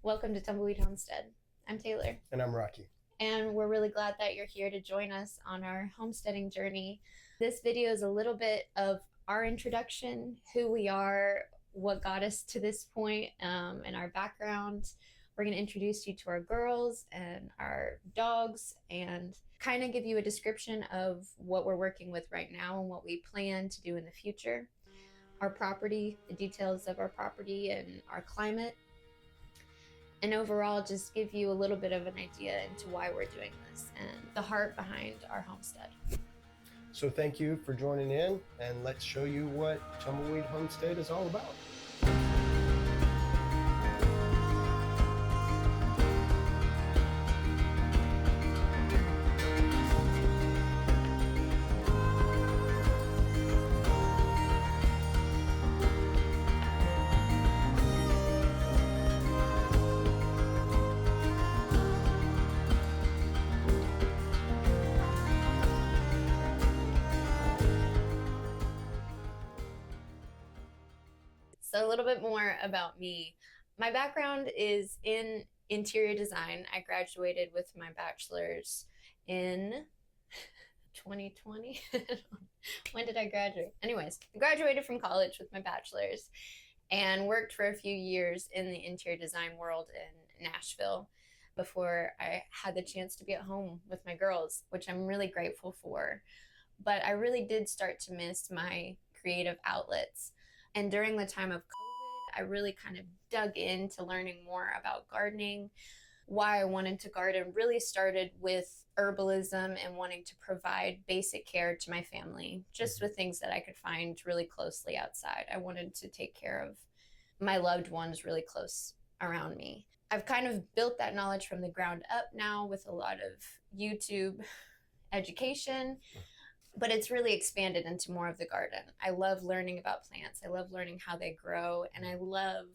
Welcome to Tumbleweed Homestead. I'm Taylor. And I'm Rocky. And we're really glad that you're here to join us on our homesteading journey. This video is a little bit of our introduction, who we are, what got us to this point, and our background. We're going to introduce you to our girls and our dogs and kind of give you a description of what we're working with right now and what we plan to do in the future. Our property, the details of our property and our climate. And overall, just give you a little bit of an idea into why we're doing this and the heart behind our homestead. So thank you for joining in, and let's show you what Tumbleweed Homestead is all about. So a little bit more about me. My background is in interior design. I graduated with my bachelor's in 2020. When did I graduate? Anyways, I graduated from college with my bachelor's and worked for a few years in the interior design world in Nashville before I had the chance to be at home with my girls, which I'm really grateful for. But I really did start to miss my creative outlets. And during the time of COVID, I really kind of dug into learning more about gardening. Why I wanted to garden really started with herbalism and wanting to provide basic care to my family, just with things that I could find really closely outside. I wanted to take care of my loved ones really close around me. I've kind of built that knowledge from the ground up now with a lot of YouTube education. But it's really expanded into more of the garden. I love learning about plants. I love learning how they grow, and I love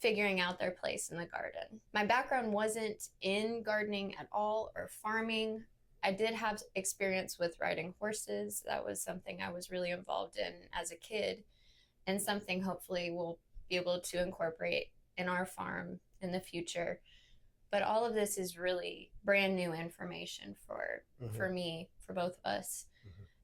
figuring out their place in the garden. My background wasn't in gardening at all or farming. I did have experience with riding horses. That was something I was really involved in as a kid, and something hopefully we'll be able to incorporate in our farm in the future. But all of this is really brand new information for me, for both of us.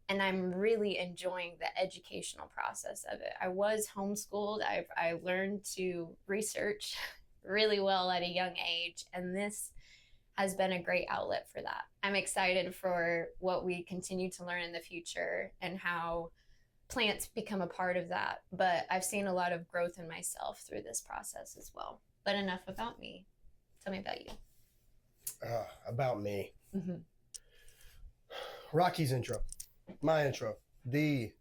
And I'm really enjoying the educational process of it. I was homeschooled. I learned to research really well at a young age, and this has been a great outlet for that. I'm excited for what we continue to learn in the future and how plants become a part of that. But I've seen a lot of growth in myself through this process as well. But enough about me. Tell me about you. About me. Rocky's intro. My intro. The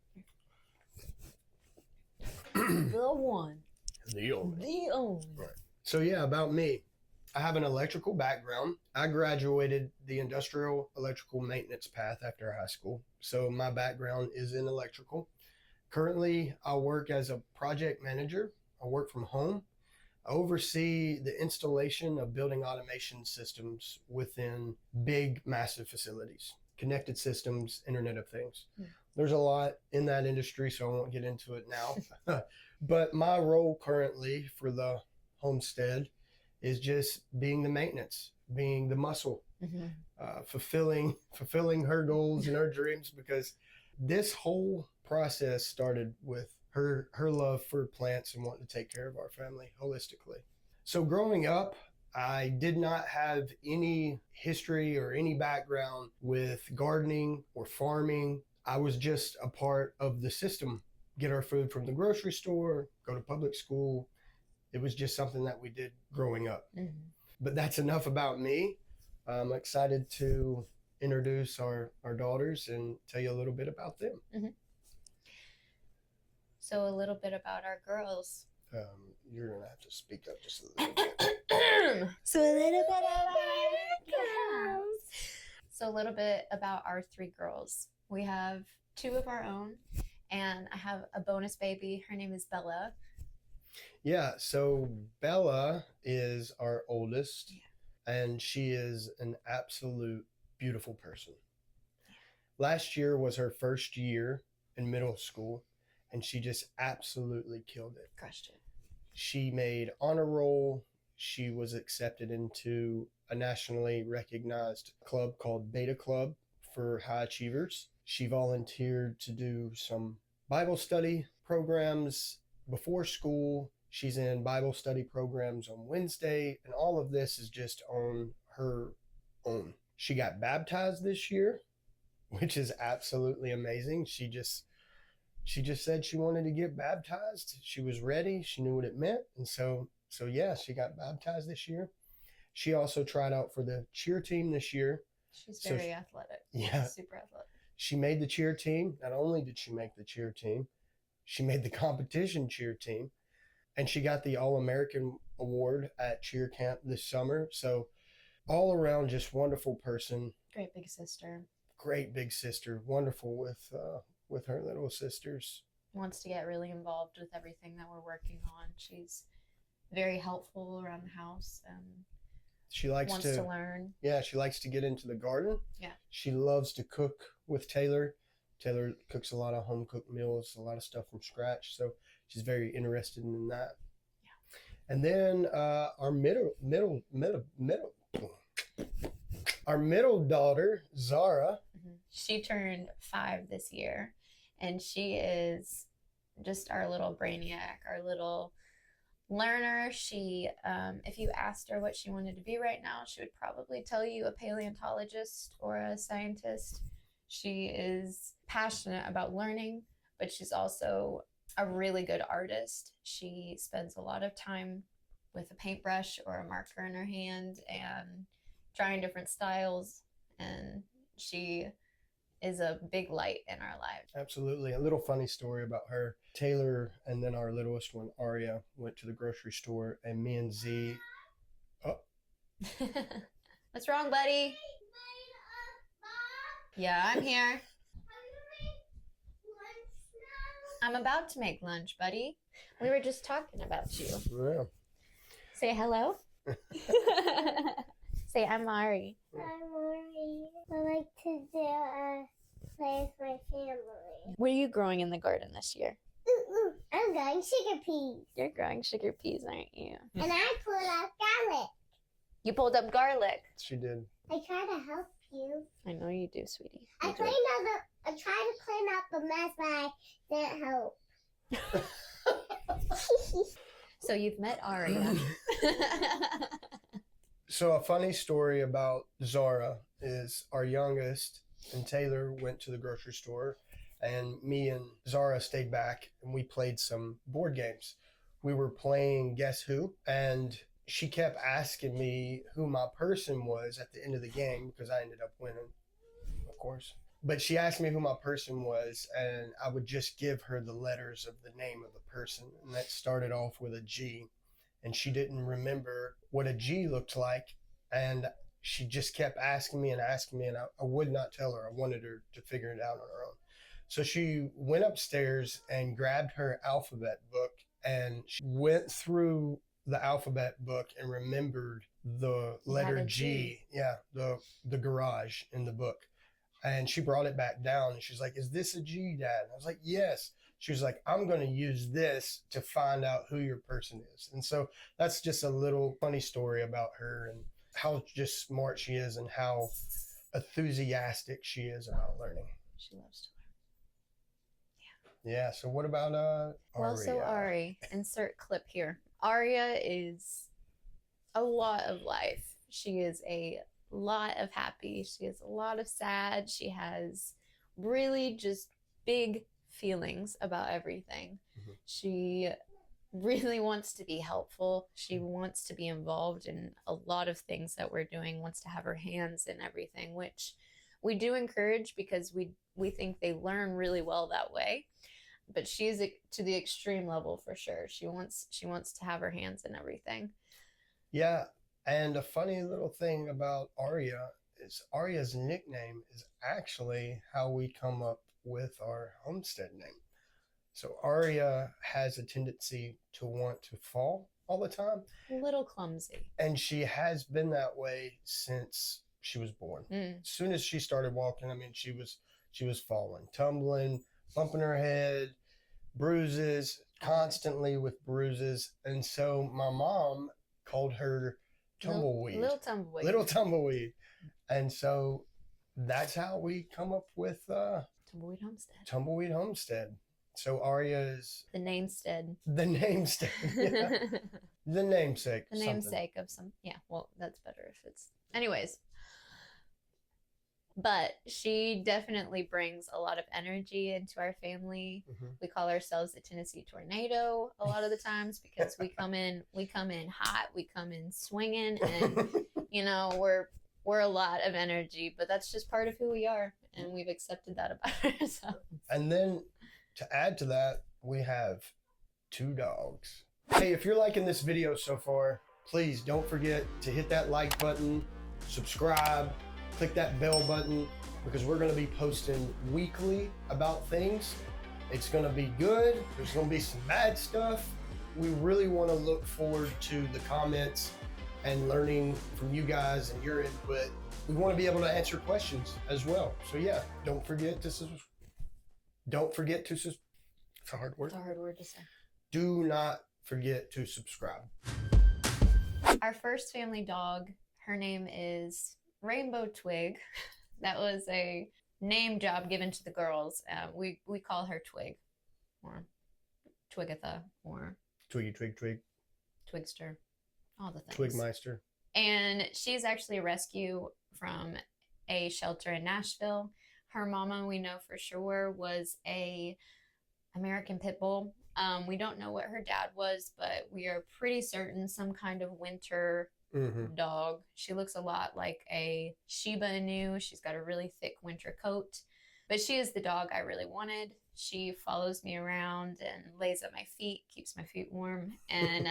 one. The only. The only. Right. So yeah, about me. I have an electrical background. I graduated the industrial electrical maintenance path after high school. So my background is in electrical. Currently, I work as a project manager. I work from home. I oversee the installation of building automation systems within big, massive facilities. Connected systems, Internet of Things. There's a lot in that industry, so I won't get into it now. But my role currently for the homestead is just being the maintenance, being the muscle, fulfilling her goals and her dreams, because this whole process started with her love for plants and wanting to take care of our family holistically. So growing up, I did not have any history or any background with gardening or farming. I was just a part of the system. Get our food from the grocery store, go to public school. It was just something that we did growing up. But that's enough about me. I'm excited to introduce our daughters and tell you a little bit about them. So a little bit about our girls. You're going to have to speak up just a little bit. So a little bit about our girls. So a little bit about our three girls. We have two of our own, and I have a bonus baby. Her name is Bella. Yeah, so Bella is our oldest, and she is an absolute beautiful person. Last year was her first year in middle school, and she just absolutely killed it. Crushed it. She made honor roll. she was accepted into a nationally recognized club called Beta Club for high achievers. She volunteered to do some Bible study programs before school. She's in Bible study programs on Wednesday, and all of this is just on her own. She got baptized this year, which is absolutely amazing. She just said she wanted to get baptized. She was ready. She knew what it meant. And so yeah, she got baptized this year. She also tried out for the cheer team this year. She's very athletic. Yeah. Super athletic. She made the cheer team. Not only did she make the cheer team, she made the competition cheer team. And she got the All-American Award at cheer camp this summer. So all around, just wonderful person. Great big sister. Great big sister. Wonderful with her little sisters. Wants to get really involved with everything that we're working on. She's very helpful around the house. She wants to learn. Yeah, she likes to get into the garden. Yeah. She loves to cook with Taylor. Taylor cooks a lot of home cooked meals, a lot of stuff from scratch. So she's very interested in that. Yeah. And then our middle daughter, Zara. Mm-hmm. She turned 5 this year, and she is just our little brainiac, our little learner. She, if you asked her what she wanted to be right now, she would probably tell you a paleontologist or a scientist. She is passionate about learning, but she's also a really good artist. She spends a lot of time with a paintbrush or a marker in her hand and trying different styles, and she is a big light in our lives. Absolutely. A little funny story about her. Taylor and then our littlest one, Aria, went to the grocery store, and me and Z... Oh. What's wrong, buddy? Yeah, I'm here. I'm about to make lunch, buddy. We were just talking about you. Yeah. Say hello. Say, I'm Ari. I'm Ari. I like to do play with my family. What are you growing in the garden this year? I'm growing sugar peas. You're growing sugar peas, aren't you? And I pulled up garlic. You pulled up garlic. She did. I try to help you. I know you do, sweetie. I tried to clean up a mess, but I didn't help. So you've met Aria. So a funny story about Zara is our youngest and Taylor went to the grocery store, and me and Zara stayed back and we played some board games. We were playing Guess Who, and she kept asking me who my person was at the end of the game because I ended up winning, of course. But she asked me who my person was, and I would just give her the letters of the name of the person, and that started off with a G. And she didn't remember what a G looked like, and she just kept asking me, and I would not tell her. I wanted her to figure it out on her own. So she went upstairs and grabbed her alphabet book, and she went through the alphabet book and remembered the letter G. Yeah, the garage in the book. And she brought it back down, and she's like, "Is this a G, Dad?" And I was like, "Yes." She was like, "I'm going to use this to find out who your person is." And so that's just a little funny story about her and how just smart she is and how enthusiastic she is about learning. She loves to learn. Yeah. So what about Aria? Well, so Ari, insert clip here. Aria is a lot of life. She is a lot of happy. She has a lot of sad. She has really just big feelings about everything. Mm-hmm. She really wants to be helpful. She wants to be involved in a lot of things that we're doing, wants to have her hands in everything, which we do encourage because we think they learn really well that way. But she's to the extreme level for sure. She wants to have her hands in everything. Yeah. And a funny little thing about Aria is Aria's nickname is actually how we come up with our homestead name. So Aria has a tendency to want to fall all the time. A little clumsy. And she has been that way since she was born. As soon as she started walking, I mean, she was falling, tumbling, bumping her head, bruises, constantly with bruises. And so my mom called her Tumbleweed. Little Tumbleweed. Little Tumbleweed. And so that's how we come up with Tumbleweed Homestead. Tumbleweed Homestead. So Aria is The namestead. the namesake. Yeah. The namesake. The namesake of some. Yeah, well, that's better if it's. Anyways. But she definitely brings a lot of energy into our family. Mm-hmm. We call ourselves the Tennessee Tornado a lot of the times because we come in hot, we come in swinging, and you know we're a lot of energy. But that's just part of who we are, and we've accepted that about ourselves. And then to add to that, we have 2 dogs. Hey, if you're liking this video so far, please don't forget to hit that like button, subscribe, click that bell button, because we're going to be posting weekly about things. It's going to be good. There's going to be some bad stuff. We really want to look forward to the comments and learning from you guys and your input. We want to be able to answer questions as well. So yeah, don't forget to it's a hard word. It's a hard word to say. Do not forget to subscribe. Our first family dog, her name is Rainbow Twig. That was a name job given to the girls. We call her Twig, or Twigatha, or Twiggy, twig, Twigster, all the things. Twigmeister. And she's actually a rescue from a shelter in Nashville. Her mama, we know for sure, was a American Pit Bull. We don't know what her dad was, but we are pretty certain some kind of winter dog. She looks a lot like a Shiba Inu. She's got a really thick winter coat, but she is the dog I really wanted. She follows me around and lays at my feet, keeps my feet warm, and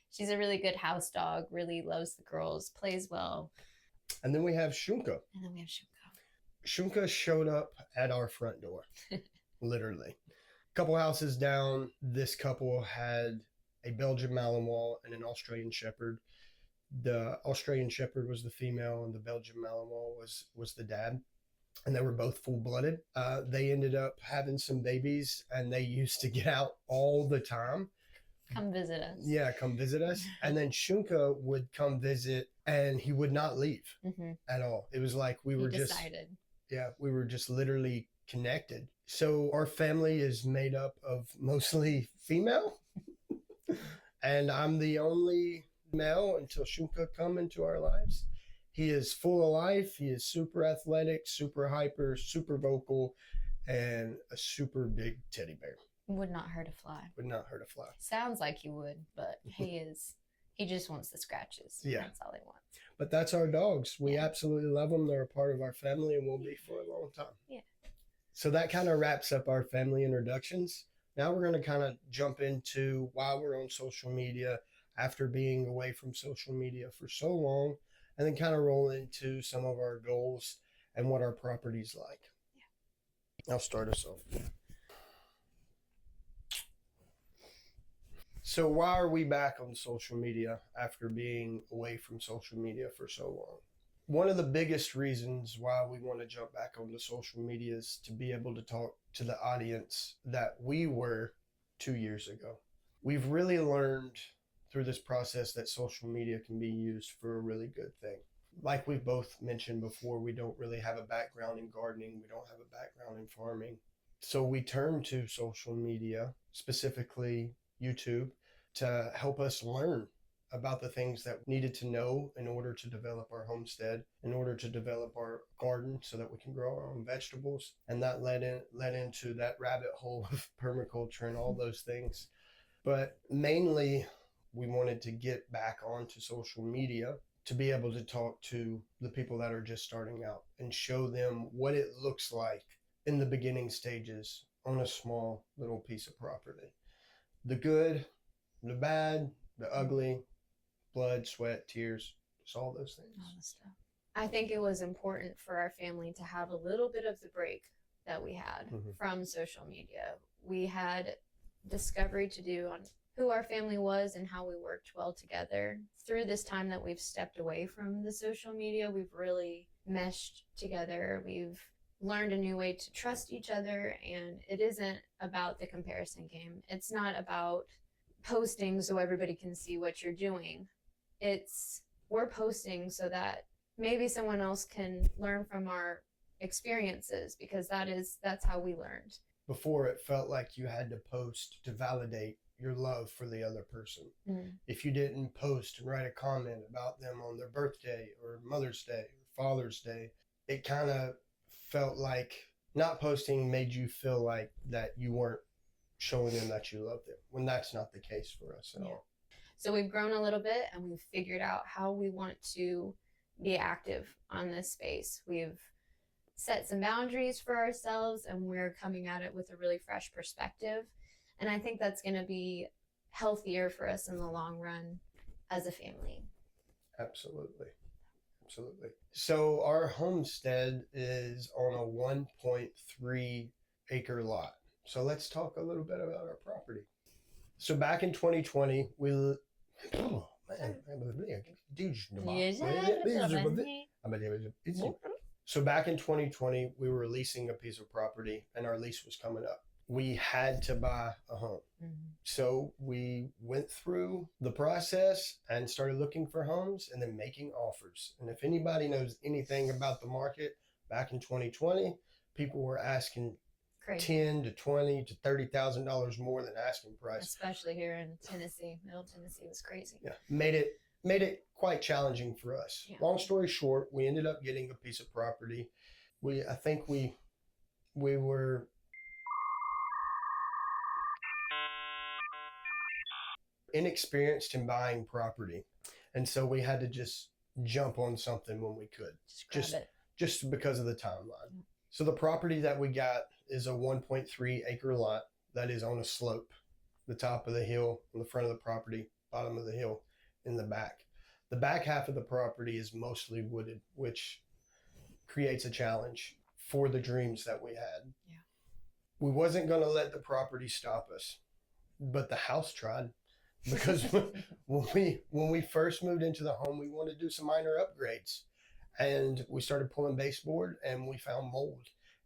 she's a really good house dog, really loves the girls, plays well. And then we have Shunka. Shunka showed up at our front door, literally. A couple houses down, this couple had a Belgian Malinois and an Australian Shepherd. The Australian Shepherd was the female and the Belgian Malinois was the dad. And they were both full-blooded. They ended up having some babies, and they used to get out all the time. Come visit us. Yeah, come visit us. And then Shunka would come visit, and he would not leave at all. It was like we were we were just literally connected. So our family is made up of mostly female, and I'm the only male until Shunka come into our lives. He is full of life. He is super athletic, super hyper, super vocal, and a super big teddy bear. Would not hurt a fly. Would not hurt a fly. Sounds like he would, but he just wants the scratches. Yeah. That's all he wants. But that's our dogs. We absolutely love them. They're a part of our family and will be for a long time. Yeah. So that kind of wraps up our family introductions. Now we're going to kind of jump into why we're on social media after being away from social media for so long, and then kind of roll into some of our goals and what our property's like. Yeah. I'll start us off. So why are we back on social media after being away from social media for so long? One of the biggest reasons why we want to jump back onto social media is to be able to talk to the audience that we were 2 years ago. We've really learned through this process that social media can be used for a really good thing. Like we've both mentioned before, we don't really have a background in gardening. We don't have a background in farming. So we turned to social media, specifically YouTube, to help us learn about the things that we needed to know in order to develop our homestead, in order to develop our garden so that we can grow our own vegetables. And that led into that rabbit hole of permaculture and all those things. But mainly, we wanted to get back onto social media to be able to talk to the people that are just starting out and show them what it looks like in the beginning stages on a small little piece of property. The good, the bad, the ugly, blood, sweat, tears, just all those things. All the stuff. I think it was important for our family to have a little bit of the break that we had from social media. We had discovery to do on who our family was and how we worked well together. Through this time that we've stepped away from the social media, we've really meshed together. We've learned a new way to trust each other, and it isn't about the comparison game. It's not about posting so everybody can see what you're doing. we're posting so that maybe someone else can learn from our experiences, because that's how we learned. Before, it felt like you had to post to validate your love for the other person. If you didn't post and write a comment about them on their birthday or Mother's Day or Father's Day, it kind of felt like not posting made you feel like that you weren't showing them that you love them, when that's not the case for us at all. So we've grown a little bit, and we've figured out how we want to be active on this space. We've set some boundaries for ourselves, and we're coming at it with a really fresh perspective. And I think that's going to be healthier for us in the long run as a family. Absolutely. Absolutely. So our homestead is on a 1.3 acre lot. So let's talk a little bit about our property. So back in 2020, So back in 2020, we were leasing a piece of property, and our lease was coming up. We had to buy a home. So we went through the process and started looking for homes and then making offers. And if anybody knows anything about the market, back in 2020, people were asking $10,000 to $20,000 to $30,000 more than asking price. Especially here in Tennessee. Middle Tennessee was crazy. Yeah, made it quite challenging for us. Yeah. Long story short, we ended up getting a piece of property. I think we were inexperienced in buying property, and so we had to just jump on something when we could, just because of the timeline. So the property that we got is a 1.3 acre lot that is on a slope, the top of the hill on the front of the property, bottom of the hill in the back. The back half of the property is mostly wooded, which creates a challenge for the dreams that we had. Yeah. We wasn't going to let the property stop us, but the house tried. Because when we first moved into the home, we wanted to do some minor upgrades, and we started pulling baseboard, and we found mold,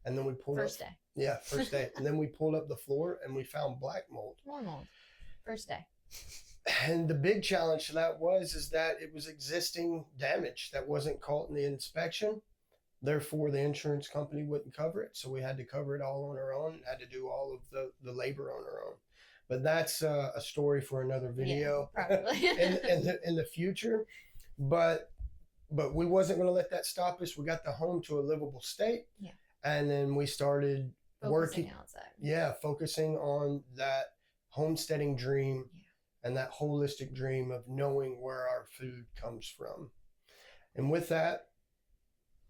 and then we pulled first day, and then we pulled up the floor, and we found black mold. More mold, first day. And the big challenge to that is that it was existing damage that wasn't caught in the inspection. Therefore, the insurance company wouldn't cover it, so we had to cover it all on our own. Had to do all of the labor on our own. But that's a story for another video, probably in the future. But we wasn't going to let that stop us. We got the home to a livable state, and then we started working outside. Yeah, focusing on that homesteading dream and that holistic dream of knowing where our food comes from, and with that,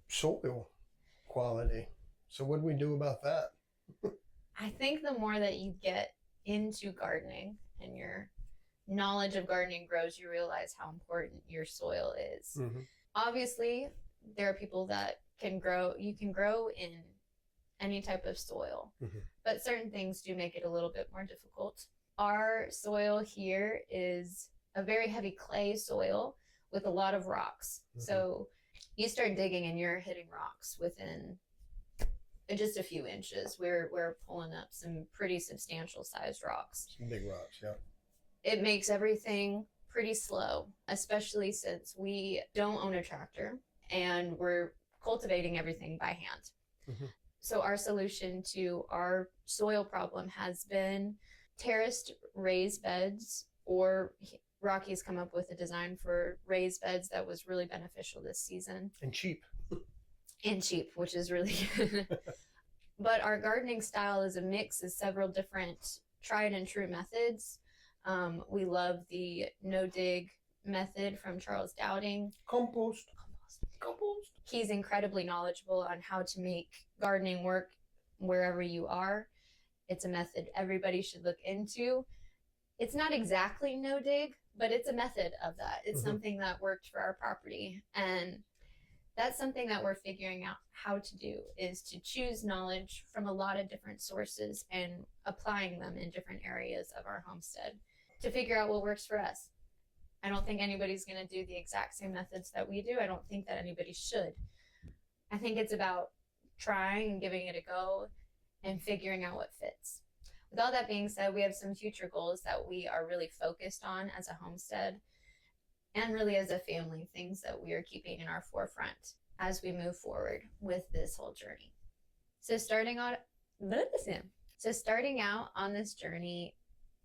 soil quality. So what do we do about that? I think the more that you get into gardening and your knowledge of gardening grows, you realize how important your soil is. Obviously, there are people that you can grow in any type of soil, but certain things do make it a little bit more difficult. Our soil here is a very heavy clay soil with a lot of rocks. So you start digging and you're hitting rocks within just a few inches. We're pulling up some pretty substantial sized rocks. Some big rocks, yeah. It makes everything pretty slow, especially since we don't own a tractor and we're cultivating everything by hand. So our solution to our soil problem has been terraced raised beds, or Rocky's come up with a design for raised beds that was really beneficial this season. And cheap. Which is really good. But our gardening style is a mix of several different tried and true methods. We love the no-dig method from Charles Dowding. Compost. He's incredibly knowledgeable on how to make gardening work wherever you are. It's a method everybody should look into. It's not exactly no-dig, but it's a method of that. It's something that worked for our property. And that's something that we're figuring out how to do, is to choose knowledge from a lot of different sources and applying them in different areas of our homestead to figure out what works for us. I don't think anybody's going to do the exact same methods that we do. I don't think that anybody should. I think it's about trying and giving it a go and figuring out what fits. With all that being said, we have some future goals that we are really focused on as a homestead. and really as a family, things that we are keeping in our forefront as we move forward with this whole journey. So starting out on this journey,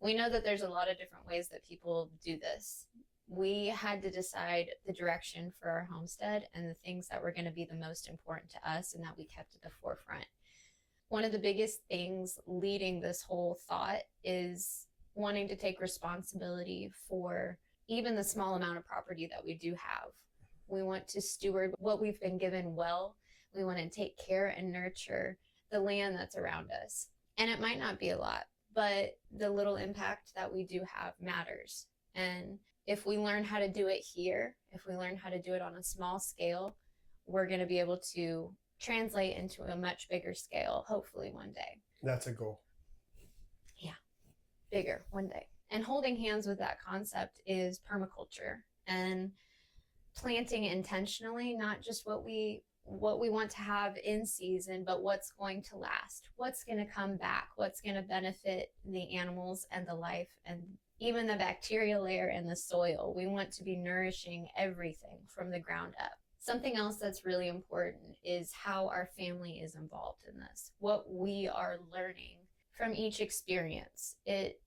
we know that there's a lot of different ways that people do this. We had to decide the direction for our homestead and the things that were going to be the most important to us and that we kept at the forefront. One of the biggest things leading this whole thought is wanting to take responsibility for even the small amount of property that we do have. We want to steward what we've been given well. We want to take care and nurture the land that's around us. And it might not be a lot, but the little impact that we do have matters. And if we learn how to do it here, if we learn how to do it on a small scale, we're going to be able to translate into a much bigger scale, hopefully one day. That's a goal. Yeah, bigger one day. And holding hands with that concept is permaculture and planting intentionally, not just what we want to have in season, but what's going to last, what's going to come back, what's going to benefit the animals and the life and even the bacteria layer in the soil. We want to be nourishing everything from the ground up. Something else that's really important is how our family is involved in this, what we are learning from each experience. It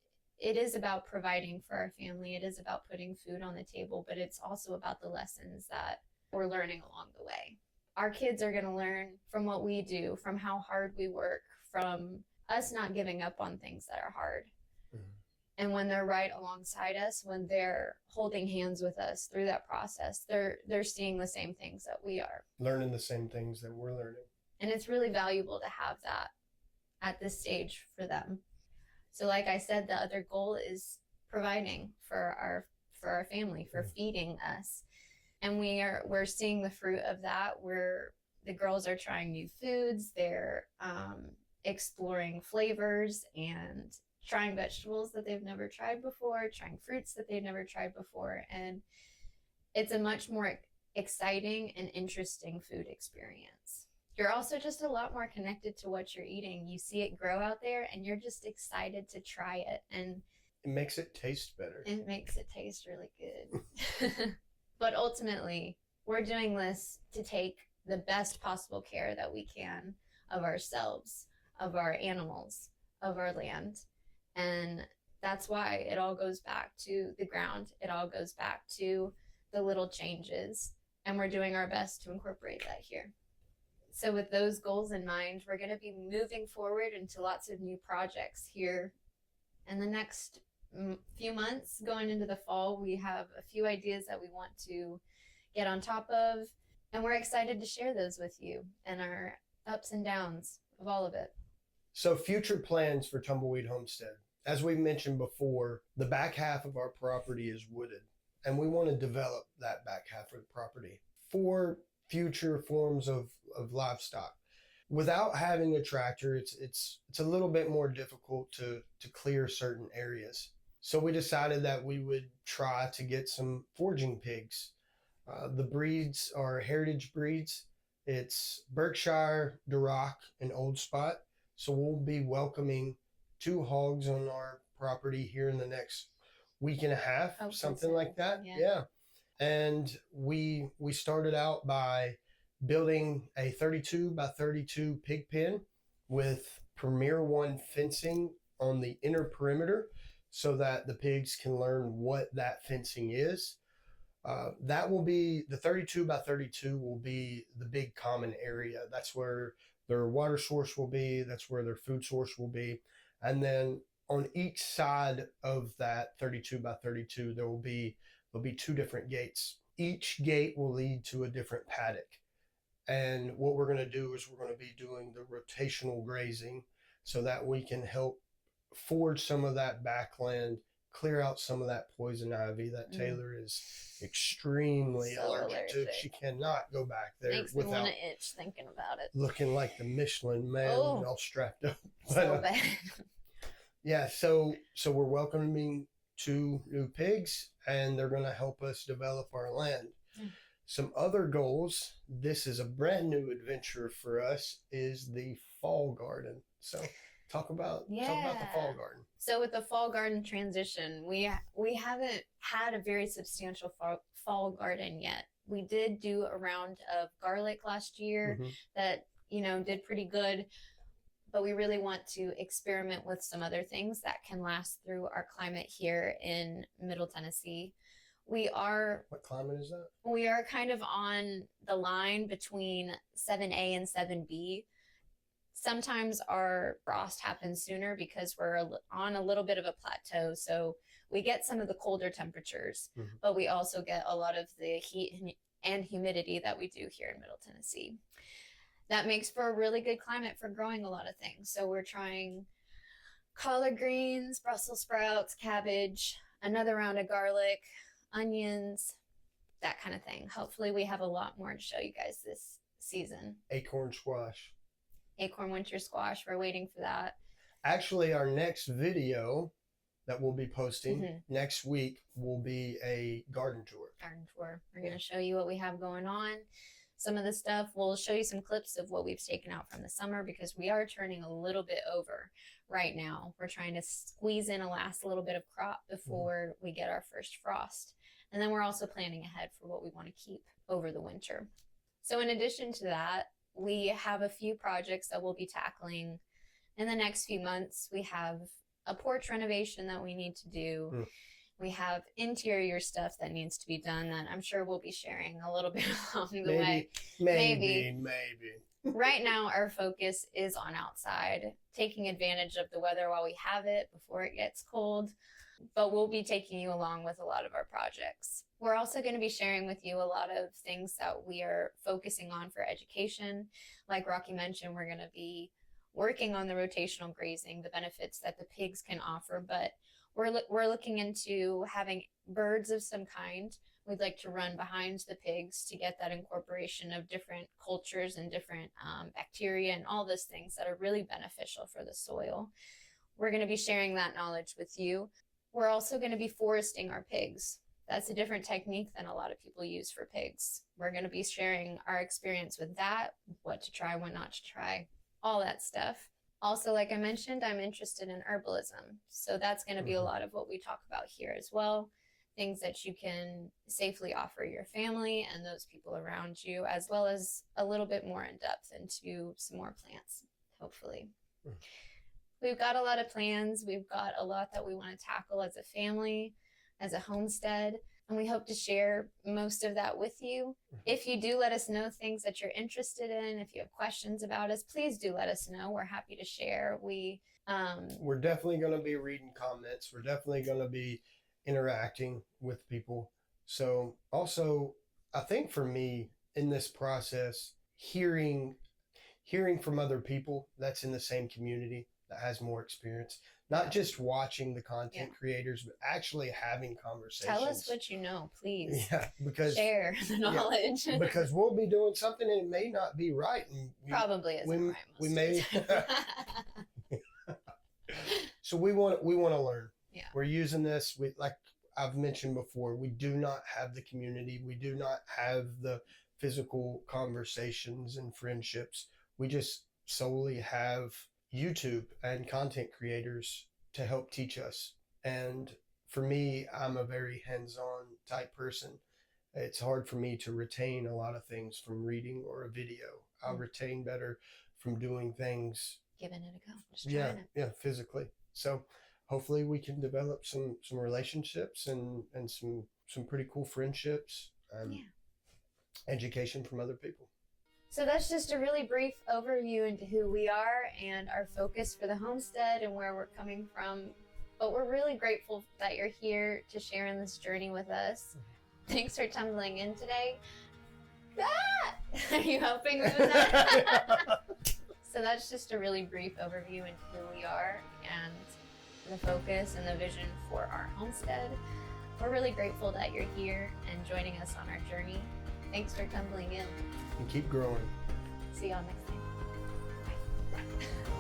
is about providing for our family. It is about putting food on the table, but it's also about the lessons that we're learning along the way. Our kids are going to learn from what we do, from how hard we work, from us not giving up on things that are hard. Mm-hmm. And when they're right alongside us, when they're holding hands with us through that process, they're seeing the same things that we are. Learning the same things that we're learning. And it's really valuable to have that at this stage for them. So like I said, the other goal is providing for our family, for feeding us. And we're seeing the fruit of that, where the girls are trying new foods, they're exploring flavors and trying vegetables that they've never tried before, trying fruits that they've never tried before. And it's a much more exciting and interesting food experience. You're also just a lot more connected to what you're eating. You see it grow out there and you're just excited to try it. And it makes it taste better. It makes it taste really good. But ultimately, we're doing this to take the best possible care that we can of ourselves, of our animals, of our land. And that's why it all goes back to the ground. It all goes back to the little changes. And we're doing our best to incorporate that here. So with those goals in mind, we're going to be moving forward into lots of new projects here in the next few months. Going into the fall, we have a few ideas that we want to get on top of, and we're excited to share those with you and our ups and downs of all of it. So future plans for Tumbleweed Homestead. As we mentioned before, the back half of our property is wooded, and we want to develop that back half of the property for future forms of livestock. Without having a tractor, it's a little bit more difficult to clear certain areas. So we decided that we would try to get some foraging pigs. The breeds are heritage breeds. It's Berkshire, Duroc, and Old Spot. So we'll be welcoming 2 hogs on our property here in the next week and a half, something like that. Yeah. And we started out by building a 32 by 32 pig pen with Premier One fencing on the inner perimeter so that the pigs can learn what that fencing is. That will be, the 32 by 32 will be the big common area. That's where their water source will be. That's where their food source will be. And then on each side of that 32 by 32, there'll be 2 different gates. Each gate will lead to a different paddock. And what we're going to do is we're going to be doing the rotational grazing so that we can help forage some of that backland, clear out some of that poison ivy that Taylor is extremely allergic to. She cannot go back there Makes me want to itch thinking about it. Looking like the Michelin Man, all strapped up. So bad. Yeah, so we're welcoming 2 new pigs, and they're going to help us develop our land. Some other goals, this is a brand new adventure for us, is the fall garden. So Talk about the Yeah. fall garden. So with the fall garden transition, we haven't had a very substantial fall garden yet. We did do a round of garlic last year Mhm. that, did pretty good, but we really want to experiment with some other things that can last through our climate here in Middle Tennessee. What climate is that? We are kind of on the line between 7A and 7B. Sometimes our frost happens sooner because we're on a little bit of a plateau. So we get some of the colder temperatures, but we also get a lot of the heat and humidity that we do here in Middle Tennessee. That makes for a really good climate for growing a lot of things. So we're trying collard greens, Brussels sprouts, cabbage, another round of garlic, onions, that kind of thing. Hopefully we have a lot more to show you guys this season. Acorn squash. Acorn winter squash. We're waiting for that. Actually, our next video that we'll be posting next week will be a garden tour. We're going to show you what we have going on. Some of the stuff, we'll show you some clips of what we've taken out from the summer because we are turning a little bit over right now. We're trying to squeeze in a last little bit of crop before we get our first frost. And then we're also planning ahead for what we want to keep over the winter. So in addition to that, we have a few projects that we'll be tackling in the next few months. We have a porch renovation that we need to do. We have interior stuff that needs to be done that I'm sure we'll be sharing a little bit along the way. Maybe. Right now, our focus is on outside, taking advantage of the weather while we have it before it gets cold. But we'll be taking you along with a lot of our projects. We're also going to be sharing with you a lot of things that we are focusing on for education. Like Rocky mentioned, we're going to be working on the rotational grazing, the benefits that the pigs can offer, but we're looking into having birds of some kind. We'd like to run behind the pigs to get that incorporation of different cultures and different bacteria and all those things that are really beneficial for the soil. We're going to be sharing that knowledge with you. We're also going to be foresting our pigs. That's a different technique than a lot of people use for pigs. We're going to be sharing our experience with that, what to try, what not to try, all that stuff. Also, like I mentioned, I'm interested in herbalism. So that's going to be a lot of what we talk about here as well. Things that you can safely offer your family and those people around you, as well as a little bit more in depth into some more plants, hopefully. We've got a lot of plans. We've got a lot that we want to tackle as a family, as a homestead, and we hope to share most of that with you. If you do let us know things that you're interested in, if you have questions about us, please do let us know. We're happy to share. We're definitely going to be reading comments. We're definitely going to be interacting with people. So also, I think for me in this process, hearing from other people that's in the same community, that has more experience, not just watching the content creators, but actually having conversations. Tell us what you know, please. Yeah, because share the knowledge. Because we'll be doing something and it may not be right. And Probably isn't right. We may. So we want to learn. Yeah. We're using this. Like I've mentioned before, we do not have the community. We do not have the physical conversations and friendships. We just solely have YouTube and content creators to help teach us. And for me, I'm a very hands-on type person. It's hard for me to retain a lot of things from reading or a video. I'll retain better from doing things. Giving it a go. Just trying it. Yeah, physically. So hopefully we can develop some relationships and some pretty cool friendships and education from other people. So that's just a really brief overview into who we are and our focus for the homestead and where we're coming from. But we're really grateful that you're here to share in this journey with us. Thanks for tumbling in today. Are you helping me with that? So that's just a really brief overview into who we are and the focus and the vision for our homestead. We're really grateful that you're here and joining us on our journey. Thanks for tumbling in. And keep growing. See y'all next time. Bye.